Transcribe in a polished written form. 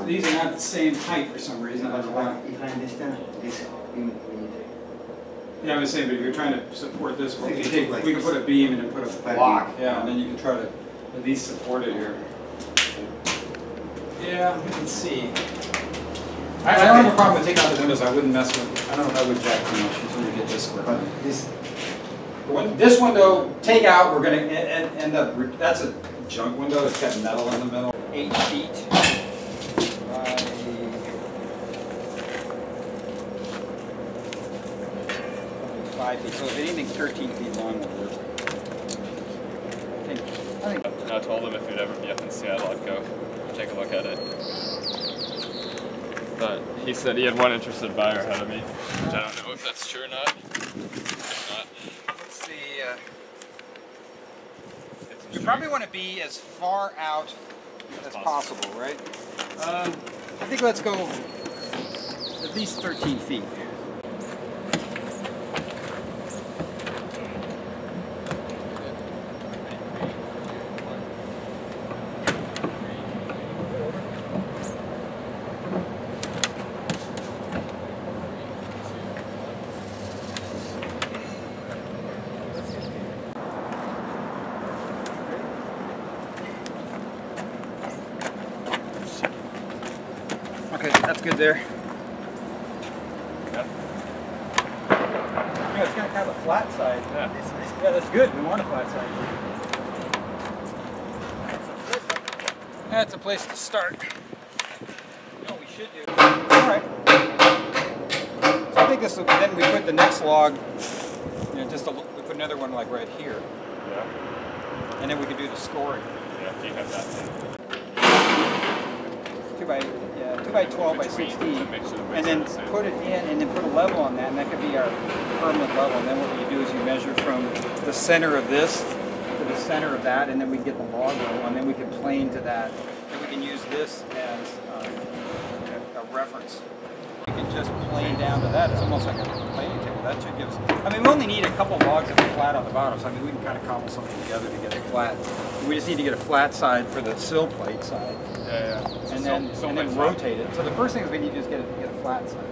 these are not the same height for some reason. But if I understand this, yeah, I'm saying, but if you're trying to support this, well, we can like put a beam and then put a block. beam. Yeah, and then you can try to at least support it here. Yeah, we can see. I don't have a problem with taking out the windows. I wouldn't mess with. I don't jack too much until you get this square. But This window, take out. We're going to end up. That's a junk window. It's got metal in the middle. 8 feet by 5 feet. So if anything, 13 feet long will work. I think. I told him if we'd ever be up in Seattle, I'd go take a look at it. But he said he had one interested buyer ahead of me, which I don't know if that's true or not. If not, Let's see. You probably want to be as far out as possible, right? I think let's go at least 13 feet. Okay, that's good there. yeah. Yeah, it's going to have a flat side. Yeah. Yeah, that's good. We want a flat side. That's a place to start. You know what we should do? Alright. So I think this will, then we put the next log, you know, we put another one like right here. Yeah. And then we can do the scoring. Yeah, do you have that? 2 by 12 by 16, and then put it in, and then put a level on that, and that could be our permanent level. And then what you do is you measure from the center of this to the center of that, and then we get the log level, and then we can plane to that. And we can use this as a reference. We can just plane down to that. It's almost like a planing table. That should give us. I mean, we only need a couple logs that are flat on the bottom, so I mean, we can kind of cobble something together to get it flat. We just need to get a flat side for the sill plate side. Yeah. And then rotate it. So the first thing is we need to just get a flat side.